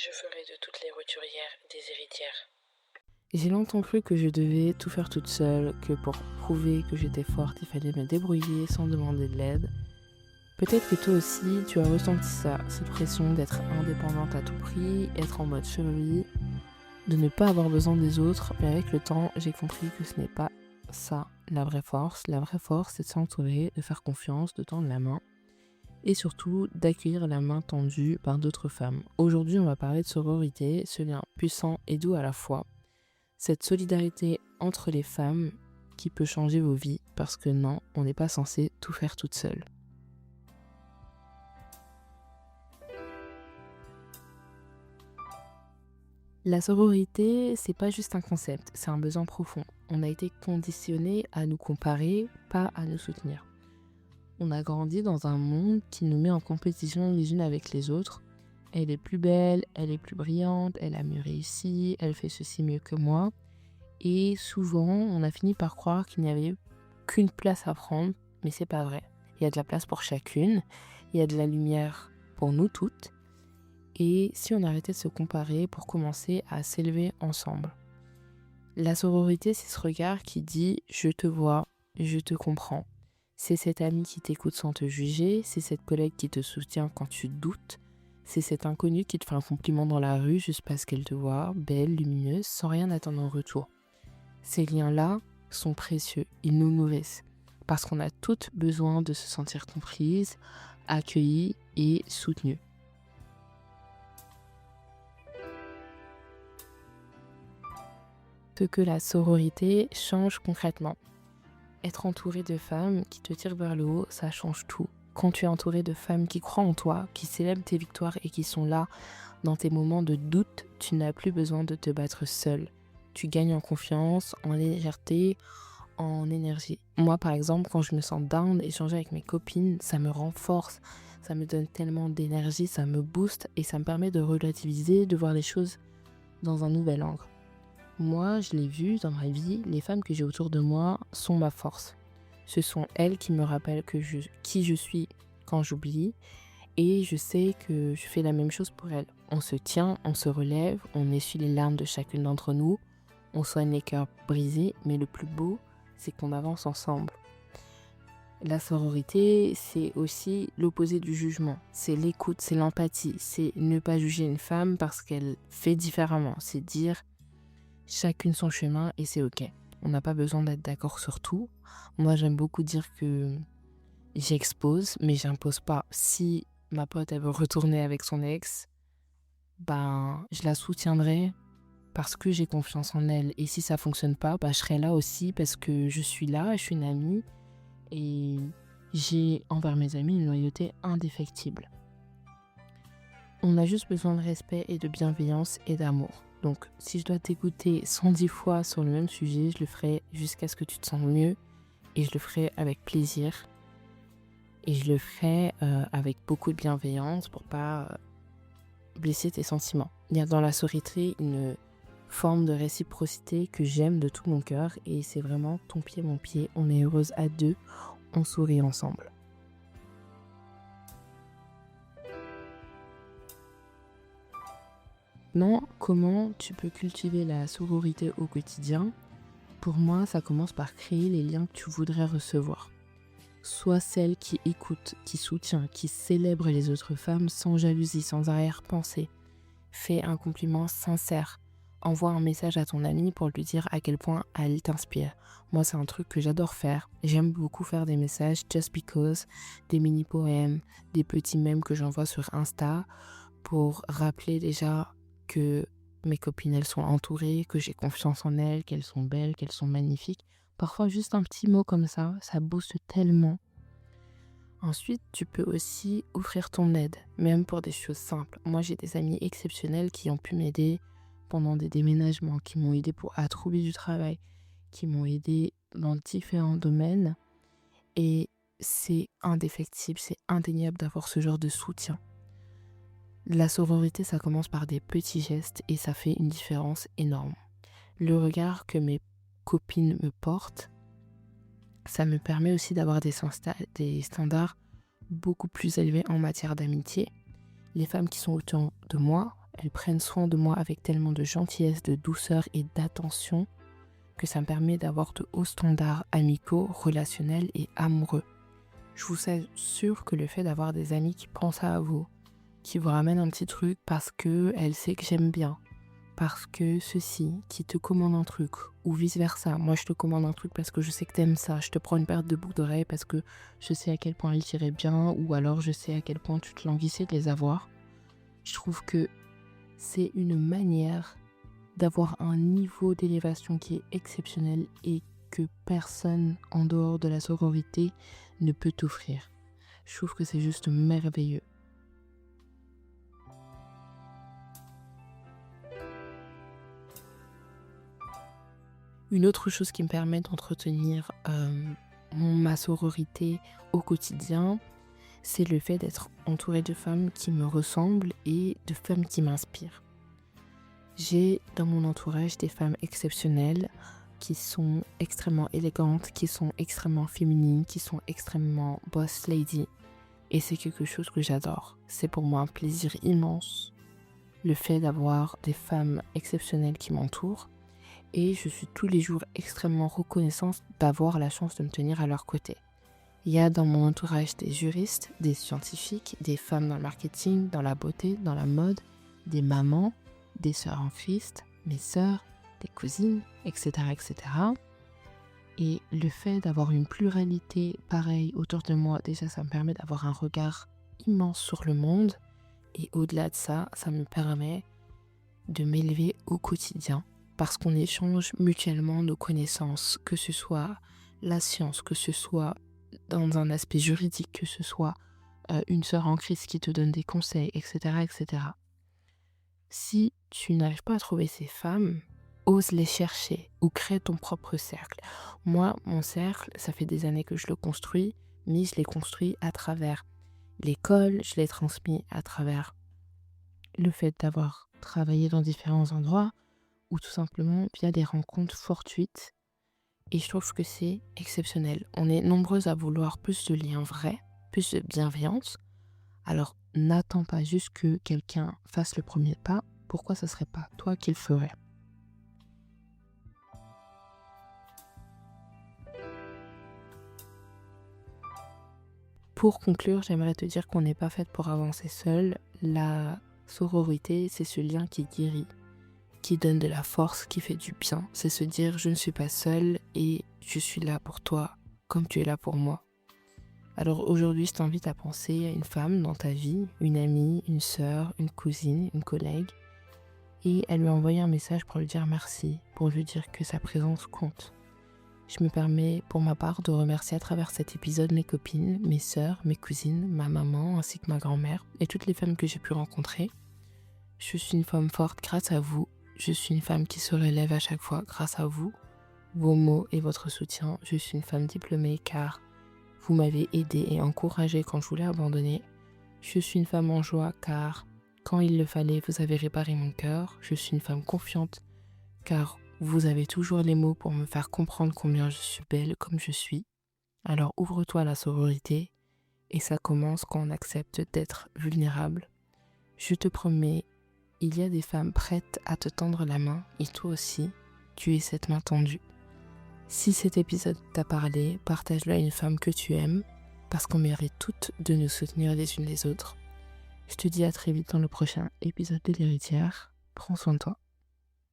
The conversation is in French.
Je ferai de toutes les roturières des héritières. J'ai longtemps cru que je devais tout faire toute seule, que pour prouver que j'étais forte, il fallait me débrouiller sans demander de l'aide. Peut-être que toi aussi, tu as ressenti ça, cette pression d'être indépendante à tout prix, être en mode survie, de ne pas avoir besoin des autres. Mais avec le temps, j'ai compris que ce n'est pas ça la vraie force. La vraie force, c'est de s'entourer, de faire confiance, de tendre la main et surtout d'accueillir la main tendue par d'autres femmes. Aujourd'hui, on va parler de sororité, ce lien puissant et doux à la fois. Cette solidarité entre les femmes qui peut changer vos vies parce que non, on n'est pas censé tout faire toute seule. La sororité, c'est pas juste un concept, c'est un besoin profond. On a été conditionné à nous comparer, pas à nous soutenir. On a grandi dans un monde qui nous met en compétition les unes avec les autres. Elle est plus belle, elle est plus brillante, elle a mieux réussi, elle fait ceci mieux que moi. Et souvent, on a fini par croire qu'il n'y avait qu'une place à prendre, mais c'est pas vrai. Il y a de la place pour chacune, il y a de la lumière pour nous toutes. Et si on arrêtait de se comparer pour commencer à s'élever ensemble. La sororité, c'est ce regard qui dit « je te vois, je te comprends ». C'est cet ami qui t'écoute sans te juger, c'est cette collègue qui te soutient quand tu doutes, c'est cette inconnue qui te fait un compliment dans la rue juste parce qu'elle te voit, belle, lumineuse, sans rien attendre en retour. Ces liens-là sont précieux, ils nous nourrissent, parce qu'on a toutes besoin de se sentir comprises, accueillies et soutenues. Ce que la sororité change concrètement. Être entouré de femmes qui te tirent vers le haut, ça change tout. Quand tu es entouré de femmes qui croient en toi, qui célèbrent tes victoires et qui sont là dans tes moments de doute, tu n'as plus besoin de te battre seul. Tu gagnes en confiance, en légèreté, en énergie. Moi, par exemple, quand je me sens down, échanger avec mes copines, ça me renforce, ça me donne tellement d'énergie, ça me booste et ça me permet de relativiser, de voir les choses dans un nouvel angle. Moi, je l'ai vu dans ma vie, les femmes que j'ai autour de moi sont ma force. Ce sont elles qui me rappellent qui je suis quand j'oublie et je sais que je fais la même chose pour elles. On se tient, on se relève, on essuie les larmes de chacune d'entre nous, on soigne les cœurs brisés, mais le plus beau, c'est qu'on avance ensemble. La sororité, c'est aussi l'opposé du jugement. C'est l'écoute, c'est l'empathie, c'est ne pas juger une femme parce qu'elle fait différemment. C'est dire chacune son chemin et c'est ok. On n'a pas besoin d'être d'accord sur tout. Moi, j'aime beaucoup dire que j'expose, mais j'impose pas. Si ma pote, elle veut retourner avec son ex, je la soutiendrai parce que j'ai confiance en elle. Et si ça fonctionne pas, je serai là aussi parce que je suis là, je suis une amie et j'ai envers mes amis une loyauté indéfectible. On a juste besoin de respect et de bienveillance et d'amour. Donc, si je dois t'écouter 110 fois sur le même sujet, je le ferai jusqu'à ce que tu te sens mieux et je le ferai avec plaisir et je le ferai avec beaucoup de bienveillance pour pas blesser tes sentiments. Il y a dans la sororité une forme de réciprocité que j'aime de tout mon cœur et c'est vraiment ton pied, mon pied. On est heureuse à deux, on sourit ensemble. Non, comment tu peux cultiver la sororité au quotidien ? Pour moi, ça commence par créer les liens que tu voudrais recevoir. Sois celle qui écoute, qui soutient, qui célèbre les autres femmes sans jalousie, sans arrière-pensée. Fais un compliment sincère. Envoie un message à ton ami pour lui dire à quel point elle t'inspire. Moi, c'est un truc que j'adore faire. J'aime beaucoup faire des messages just because, des mini-poèmes, des petits mèmes que j'envoie sur Insta pour rappeler déjà que mes copines, elles sont entourées, que j'ai confiance en elles, qu'elles sont belles, qu'elles sont magnifiques. Parfois, juste un petit mot comme ça booste tellement. Ensuite, tu peux aussi offrir ton aide, même pour des choses simples. Moi, j'ai des amis exceptionnels qui ont pu m'aider pendant des déménagements, qui m'ont aidé à trouver du travail, qui m'ont aidé dans différents domaines. Et c'est indéfectible, c'est indéniable d'avoir ce genre de soutien. La sororité, ça commence par des petits gestes et ça fait une différence énorme. Le regard que mes copines me portent, ça me permet aussi d'avoir des standards beaucoup plus élevés en matière d'amitié. Les femmes qui sont autour de moi, elles prennent soin de moi avec tellement de gentillesse, de douceur et d'attention que ça me permet d'avoir de hauts standards amicaux, relationnels et amoureux. Je vous assure que le fait d'avoir des amis qui pensent à vous, qui vous ramènent un petit truc parce qu'elle sait que j'aime bien, parce que ceci, qui te commande un truc, ou vice-versa. Moi, je te commande un truc parce que je sais que t'aimes ça. Je te prends une paire de boucles d'oreilles parce que je sais à quel point il t'irait bien, ou alors je sais à quel point tu te languissais de les avoir. Je trouve que c'est une manière d'avoir un niveau d'élévation qui est exceptionnel et que personne en dehors de la sororité ne peut t'offrir. Je trouve que c'est juste merveilleux. Une autre chose qui me permet d'entretenir ma sororité au quotidien, c'est le fait d'être entourée de femmes qui me ressemblent et de femmes qui m'inspirent. J'ai dans mon entourage des femmes exceptionnelles qui sont extrêmement élégantes, qui sont extrêmement féminines, qui sont extrêmement boss lady. Et c'est quelque chose que j'adore. C'est pour moi un plaisir immense, le fait d'avoir des femmes exceptionnelles qui m'entourent. Et je suis tous les jours extrêmement reconnaissante d'avoir la chance de me tenir à leur côté. Il y a dans mon entourage des juristes, des scientifiques, des femmes dans le marketing, dans la beauté, dans la mode, des mamans, des sœurs en Christ, mes sœurs, des cousines, etc., etc. Et le fait d'avoir une pluralité pareille autour de moi, déjà ça me permet d'avoir un regard immense sur le monde. Et au-delà de ça, ça me permet de m'élever au quotidien. Parce qu'on échange mutuellement nos connaissances, que ce soit la science, que ce soit dans un aspect juridique, que ce soit une sœur en crise qui te donne des conseils, etc., etc. Si tu n'arrives pas à trouver ces femmes, ose les chercher ou crée ton propre cercle. Moi, mon cercle, ça fait des années que je le construis, mais je l'ai construit à travers l'école, je l'ai transmis à travers le fait d'avoir travaillé dans différents endroits, ou tout simplement via des rencontres fortuites. Et je trouve que c'est exceptionnel. On est nombreuses à vouloir plus de liens vrais, plus de bienveillance. Alors n'attends pas juste que quelqu'un fasse le premier pas. Pourquoi ça serait pas toi qui le ferais? Pour conclure, j'aimerais te dire qu'on n'est pas faite pour avancer seule. La sororité, c'est ce lien qui guérit, qui donne de la force, qui fait du bien. C'est se dire je ne suis pas seule et je suis là pour toi comme tu es là pour moi. Alors aujourd'hui, je t'invite à penser à une femme dans ta vie, une amie, une sœur, une cousine, une collègue, et à lui envoyer un message pour lui dire merci, pour lui dire que sa présence compte. Je me permets pour ma part de remercier à travers cet épisode mes copines, mes sœurs, mes cousines, ma maman ainsi que ma grand-mère et toutes les femmes que j'ai pu rencontrer. Je suis une femme forte grâce à vous. Je suis une femme qui se relève à chaque fois grâce à vous, vos mots et votre soutien. Je suis une femme diplômée car vous m'avez aidée et encouragée quand je voulais abandonner. Je suis une femme en joie car quand il le fallait, vous avez réparé mon cœur. Je suis une femme confiante car vous avez toujours les mots pour me faire comprendre combien je suis belle comme je suis. Alors ouvre-toi à la sororité et ça commence quand on accepte d'être vulnérable. Je te promets, il y a des femmes prêtes à te tendre la main et toi aussi, tu es cette main tendue. Si cet épisode t'a parlé, partage-le à une femme que tu aimes parce qu'on mérite toutes de nous soutenir les unes les autres. Je te dis à très vite dans le prochain épisode de l'héritière. Prends soin de toi.